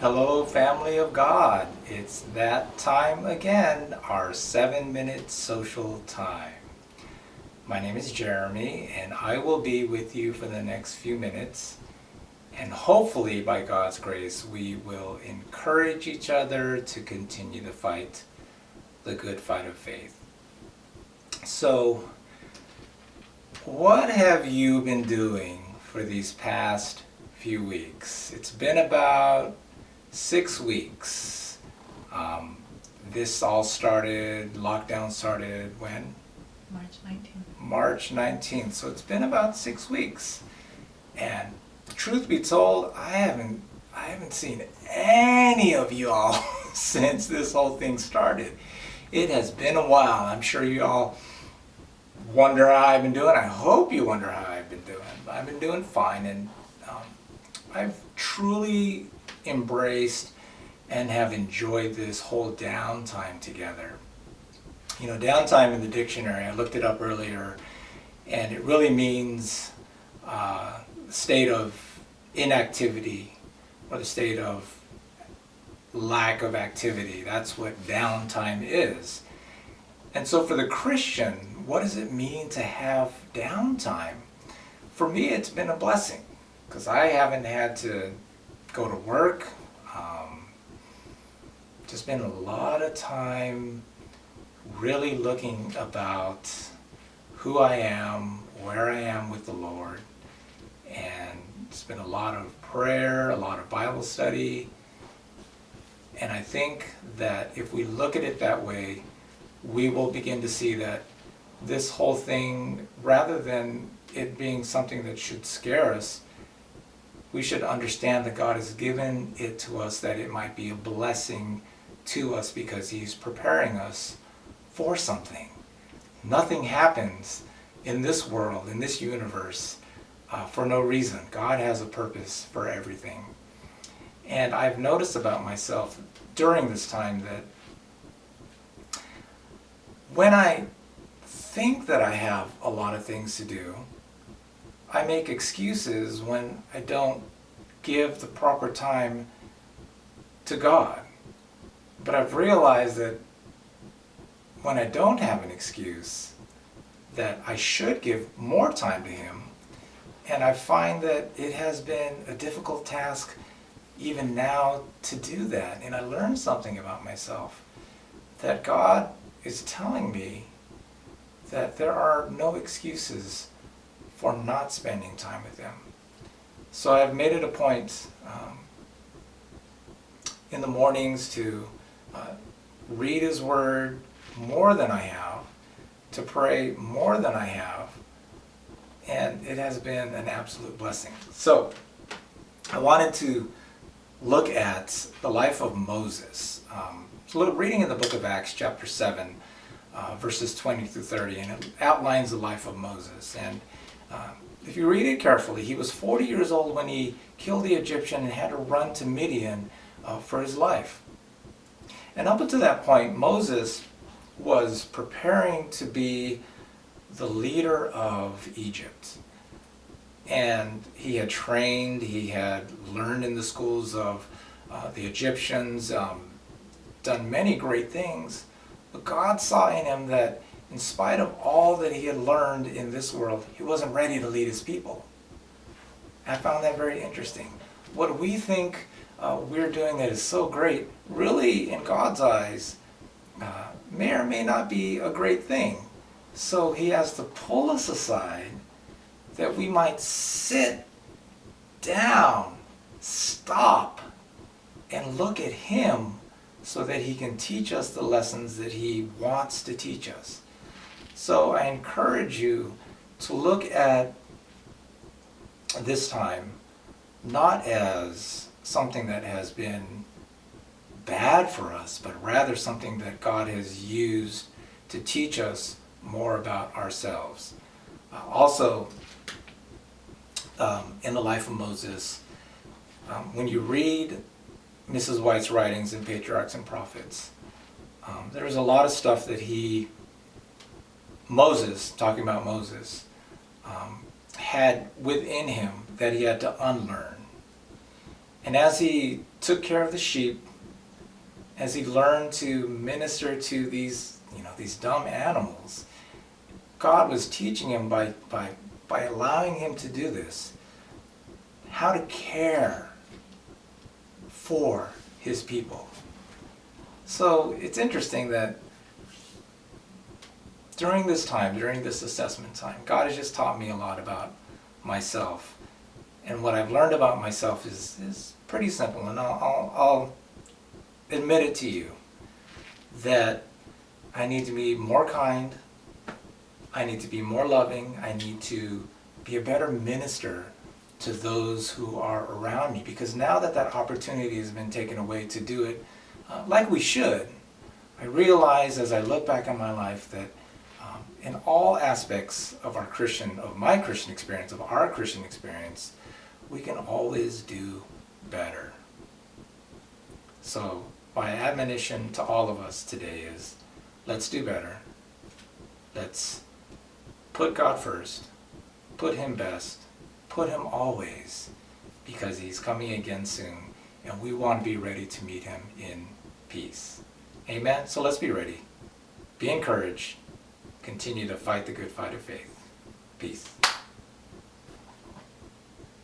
Hello, family of God. It's that time again, our 7-minute social time. My name is Jeremy, and I will be with you for the next few minutes. And hopefully, by God's grace, we will encourage each other to continue to fight the good fight of faith. So, what have you been doing for these past few weeks? It's been about 6 weeks. This all started, lockdown started when? March 19th. March 19th. So it's been about 6 weeks. And truth be told, I haven't seen any of you all since this whole thing started. It has been a while. I'm sure you all wonder how I've been doing. I hope you wonder how I've been doing. I've been doing fine, and I've truly embraced and have enjoyed this whole downtime together. You know, downtime in the dictionary, I looked it up earlier, and it really means state of inactivity or the state of lack of activity. That's what downtime is. And so for the Christian, what does it mean to have downtime? For me, it's been a blessing because I haven't had to go to work. Just been a lot of time really looking about who I am, where I am with the Lord, and it's been a lot of prayer, a lot of Bible study, and I think that if we look at it that way, we will begin to see that this whole thing, rather than it being something that should scare us, we should understand that God has given it to us that it might be a blessing to us because He's preparing us for something. Nothing happens in this world, in this universe, for no reason. God has a purpose for everything. And I've noticed about myself during this time that when I think that I have a lot of things to do, I make excuses when I don't give the proper time to God. But I've realized that when I don't have an excuse, that I should give more time to Him. And I find that it has been a difficult task even now to do that. And I learned something about myself, that God is telling me that there are no excuses for not spending time with Him. So I've made it a point in the mornings to read His Word more than I have, to pray more than I have, and it has been an absolute blessing. So I wanted to look at the life of Moses. So reading in the book of Acts chapter 7, verses 20 through 30, and it outlines the life of Moses. And if you read it carefully, he was 40 years old when he killed the Egyptian and had to run to Midian for his life. And up until that point, Moses was preparing to be the leader of Egypt. And he had trained, he had learned in the schools of the Egyptians, done many great things. But God saw in him that in spite of all that he had learned in this world, he wasn't ready to lead his people. I found that very interesting. What we think we're doing that is so great, really in God's eyes, may or may not be a great thing. So He has to pull us aside that we might sit down, stop, and look at Him so that He can teach us the lessons that He wants to teach us. So I encourage you to look at this time not as something that has been bad for us, but rather something that God has used to teach us more about ourselves. Also, in the life of Moses, when you read Mrs. White's writings in Patriarchs and Prophets, there's a lot of stuff that Moses, talking about Moses, had within him that he had to unlearn. And as he took care of the sheep, as he learned to minister to these, these dumb animals, God was teaching him by allowing him to do this, how to care for his people. So it's interesting that during this time, during this assessment time, God has just taught me a lot about myself. And what I've learned about myself is pretty simple, and I'll admit it to you, that I need to be more kind, I need to be more loving, I need to be a better minister to those who are around me, because now that opportunity has been taken away to do it like we should, I realize as I look back on my life that in all aspects of my Christian experience, of our Christian experience, we can always do better. So my admonition to all of us today is, let's do better. Let's put God first, put him best, put him always, because he's coming again soon, and we want to be ready to meet him in peace. Amen? So let's be ready. Be encouraged. Continue to fight the good fight of faith. Peace.